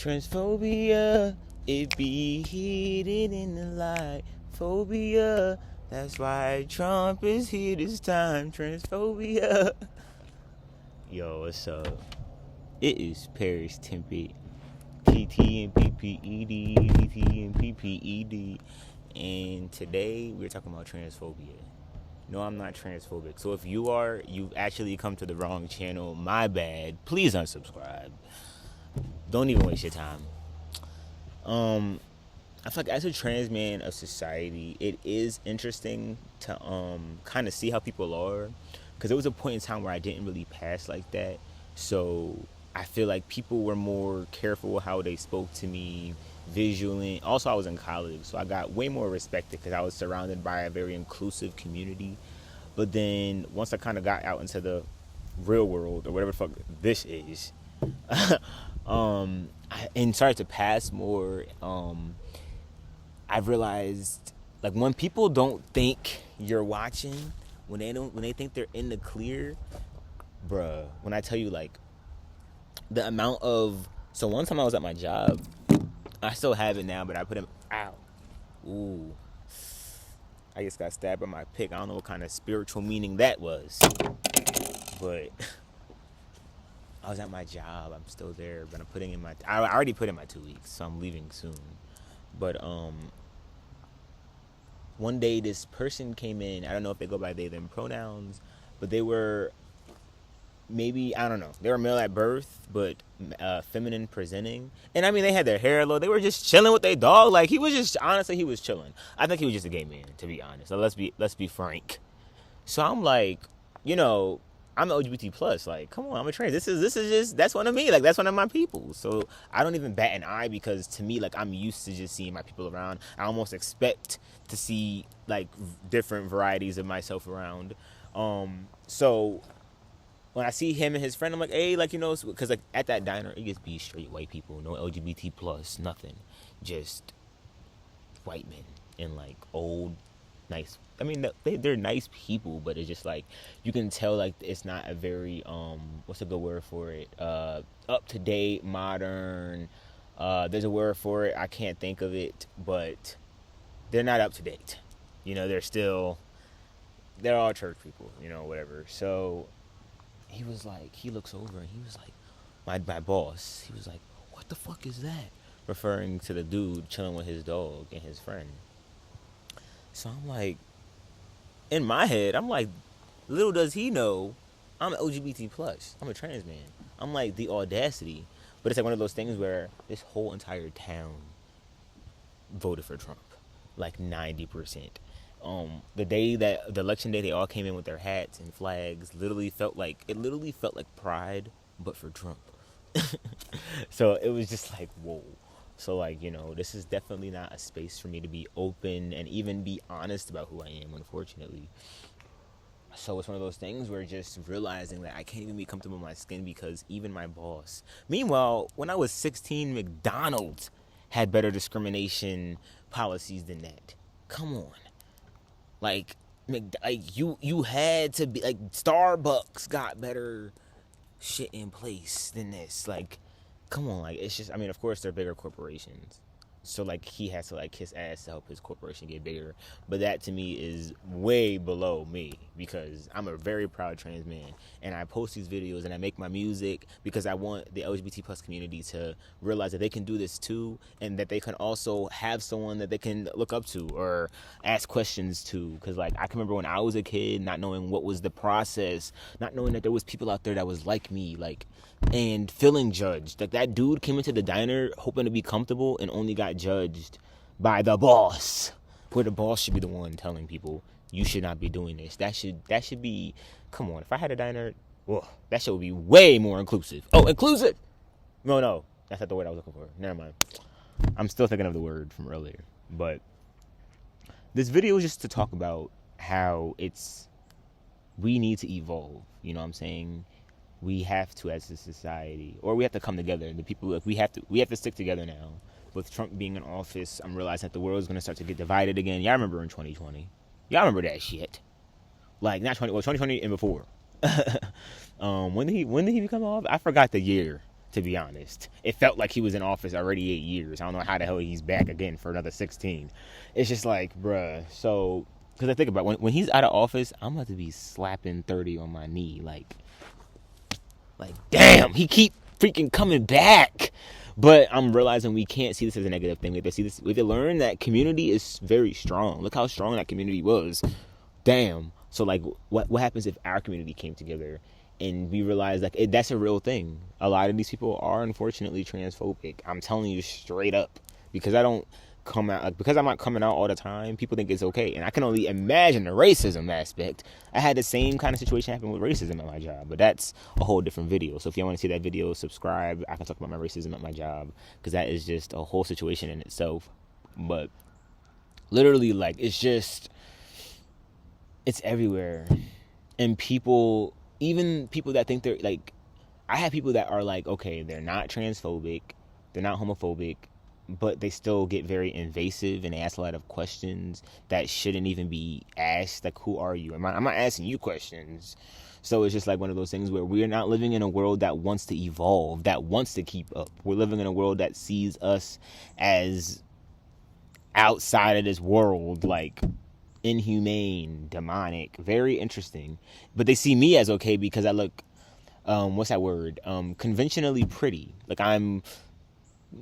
Transphobia, it be hidden in the light. Phobia, that's why Trump is here this time. Transphobia. Yo, what's up? It is Paris Tempe. PT and PPED, PT and PPED. And today we're talking about transphobia. No, I'm not transphobic. So if you are, you've actually come to the wrong channel. My bad. Please unsubscribe. Don't even waste your time. I feel like as a trans man of society, it is interesting to kind of see how people are, because there was a point in time where I didn't really pass like that. So I feel like people were more careful how they spoke to me visually. Also, I was in college, so I got way more respected because I was surrounded by a very inclusive community. But then once I kind of got out into the real world, or whatever the fuck this is, and started to pass more, I've realized, like, when people don't think you're watching, when they think they're in the clear, bruh, when I tell you, like, the amount of, so one time I was at my job, I still have it now, but I put him, ow, ooh, I just got stabbed by my pick. I don't know what kind of spiritual meaning that was, but I was at my job. I'm still there, but I already put in my 2 weeks, so I'm leaving soon. But one day this person came in. I don't know if they go by they, them pronouns, but they were maybe, I don't know, they were male at birth, but feminine presenting. And I mean, they had their hair low. They were just chilling with their dog. Like, he was just, honestly, he was chilling. I think he was just a gay man, to be honest. So let's be frank. So I'm like, you know, I'm LGBT plus. Like, come on, I'm a trans. This is just, that's one of me. Like, that's one of my people. So I don't even bat an eye, because to me, like, I'm used to just seeing my people around. I almost expect to see, like, different varieties of myself around. So when I see him and his friend, I'm like, hey, like, you know, because, like, at that diner, it just be straight white people, no LGBT plus, nothing, just white men and, like, old, nice. I mean, they're nice people, but it's just like, you can tell, like, it's not a very what's a good word for it? Up to date, modern. There's a word for it. I can't think of it, but they're not up to date. You know, they're all church people. You know, whatever. So he was like, he looks over and he was like, my boss. He was like, what the fuck is that? Referring to the dude chilling with his dog and his friend. So I'm like, in my head, I'm like, little does he know, I'm LGBT plus. I'm a trans man. I'm like, the audacity. But it's like one of those things where this whole entire town voted for Trump, like 90%. The election day, they all came in with their hats and flags. It literally felt like pride, but for Trump. So it was just like, whoa. So, like, you know, this is definitely not a space for me to be open and even be honest about who I am, unfortunately. So it's one of those things where just realizing that I can't even be comfortable in my skin, because even my boss. Meanwhile, when I was 16, McDonald's had better discrimination policies than that. Come on. Like you had to be, like, Starbucks got better shit in place than this. Like, come on. Like, it's just, I mean, of course they're bigger corporations, so, like, he has to, like, kiss ass to help his corporation get bigger. But that, to me, is way below me, because I'm a very proud trans man, and I post these videos and I make my music because I want the LGBT plus community to realize that they can do this too, and that they can also have someone that they can look up to or ask questions to. Because, like, I can remember when I was a kid, not knowing what was the process, not knowing that there was people out there that was like me, like, and feeling judged. Like, that dude came into the diner hoping to be comfortable and only got judged by the boss, where the boss should be the one telling people, you should not be doing this. That should be, come on, if I had a diner, whoa, that shit would be way more inclusive. Oh, inclusive! No, that's not the word I was looking for. Never mind. I'm still thinking of the word from earlier. But this video is just to talk about how we need to evolve. You know what I'm saying? We have to, as a society, or we have to come together. The people, like, we have to stick together now. With Trump being in office, I'm realizing that the world is going to start to get divided again. Y'all remember in 2020? Y'all remember that shit? Like, not 2020 and before. When did he become off? I forgot the year. to be honest. It felt like he was in office already 8 years. I don't know how the hell he's back again for another 16. It's just like, bruh. So, because I think about when he's out of office, I'm about to be slapping 30 on my knee. Like damn, he keep freaking coming back. But I'm realizing we can't see this as a negative thing. We have to see this. We have to learn that community is very strong. Look how strong that community was. Damn. So like, what happens if our community came together and we realize like that's a real thing? A lot of these people are unfortunately transphobic. I'm telling you straight up, because I don't come out, like, because I'm not coming out all the time. People think it's okay, and I can only imagine the racism aspect. I had the same kind of situation happen with racism at my job, but that's a whole different video. So if you want to see that video, subscribe. I can talk about my racism at my job, because that is just a whole situation in itself. But literally, like, it's everywhere. And people, even people that think they're like, I have people that are like, okay, they're not transphobic, they're not homophobic, but they still get very invasive and they ask a lot of questions that shouldn't even be asked. Like, who are you? I'm not asking you questions. So it's just like one of those things where we're not living in a world that wants to evolve, that wants to keep up. We're living in a world that sees us as outside of this world, like inhumane, demonic, very interesting. But they see me as okay because I look, what's that word? Conventionally pretty. Like I'm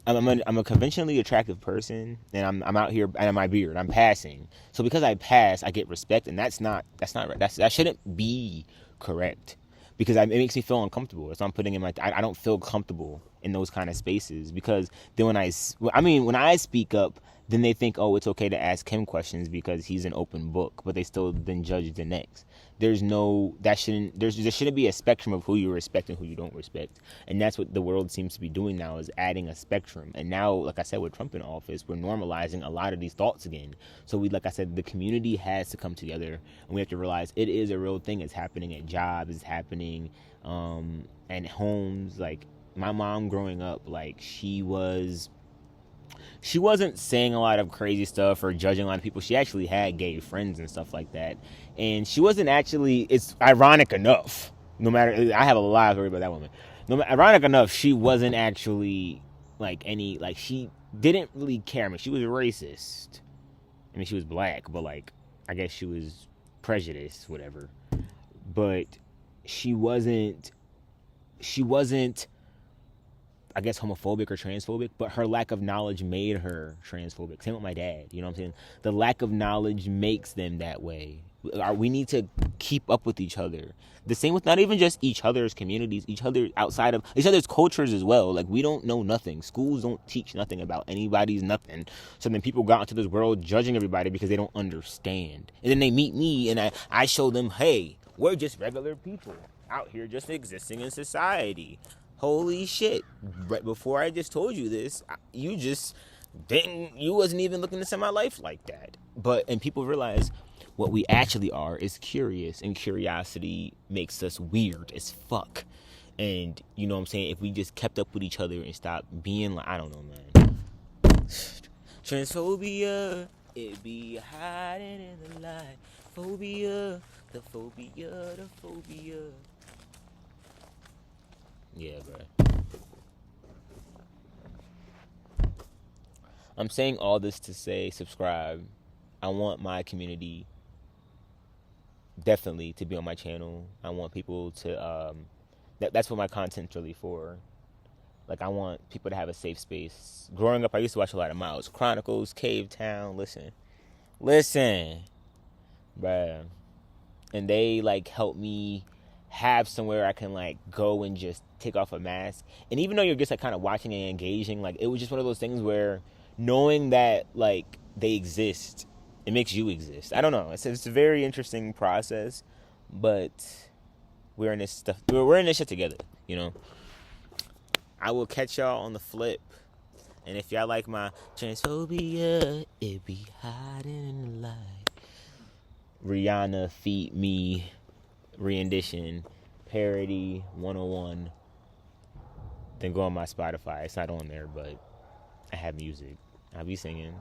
a conventionally attractive person, and I'm out here, and I'm my beard, I'm passing. So because I pass, I get respect, and that's not right. That shouldn't be correct, because it makes me feel uncomfortable. That's what I'm putting in my. I don't feel comfortable in those kind of spaces, because then when I speak up, then they think, oh, it's okay to ask him questions because he's an open book, but they still then judge the next. There shouldn't be a spectrum of who you respect and who you don't respect. And that's what the world seems to be doing now, is adding a spectrum. And now, like I said, with Trump in office, we're normalizing a lot of these thoughts again. So like I said, the community has to come together, and we have to realize it is a real thing. It's happening at jobs, it's happening at homes. Like my mom growing up, like she wasn't saying a lot of crazy stuff or judging a lot of people. She actually had gay friends and stuff like that. And she wasn't actually, it's ironic enough, no matter, I have a lot of story about that woman. Ironic enough, she wasn't actually she didn't really care. I mean, she was racist. I mean, she was black, but like, I guess she was prejudiced, whatever. But she wasn't, I guess, homophobic or transphobic, but her lack of knowledge made her transphobic. Same with my dad, you know what I'm saying? The lack of knowledge makes them that way. We need to keep up with each other. The same with not even just each other's communities, each other outside of each other's cultures as well. Like, we don't know nothing. Schools don't teach nothing about anybody's nothing. So then people go out into this world judging everybody because they don't understand. And then they meet me and I show them, hey, we're just regular people out here just existing in society. Holy shit. Right before I just told you this, you wasn't even looking into my life like that. And people realize what we actually are is curious, and curiosity makes us weird as fuck. And you know what I'm saying? If we just kept up with each other and stopped being like, I don't know, man. Transphobia, it be hiding in the light. Phobia, the phobia, the phobia. Yeah, bro. I'm saying all this to say subscribe. I want my community definitely to be on my channel. I want people to that's what my content's really for. Like, I want people to have a safe space. Growing up, I used to watch a lot of Miles Chronicles, Cave Town. Listen, bruh. And they like help me have somewhere I can like go and just take off a mask. And even though you're just like kind of watching and engaging, like, it was just one of those things where knowing that like they exist, it makes you exist. I don't know. It's a very interesting process, but we're in this shit together, you know. I will catch y'all on the flip. And if y'all like my transphobia, it be hiding in the light. Rihanna feat me rendition parody 101. Then go on my Spotify. It's not on there, but I have music. I'll be singing.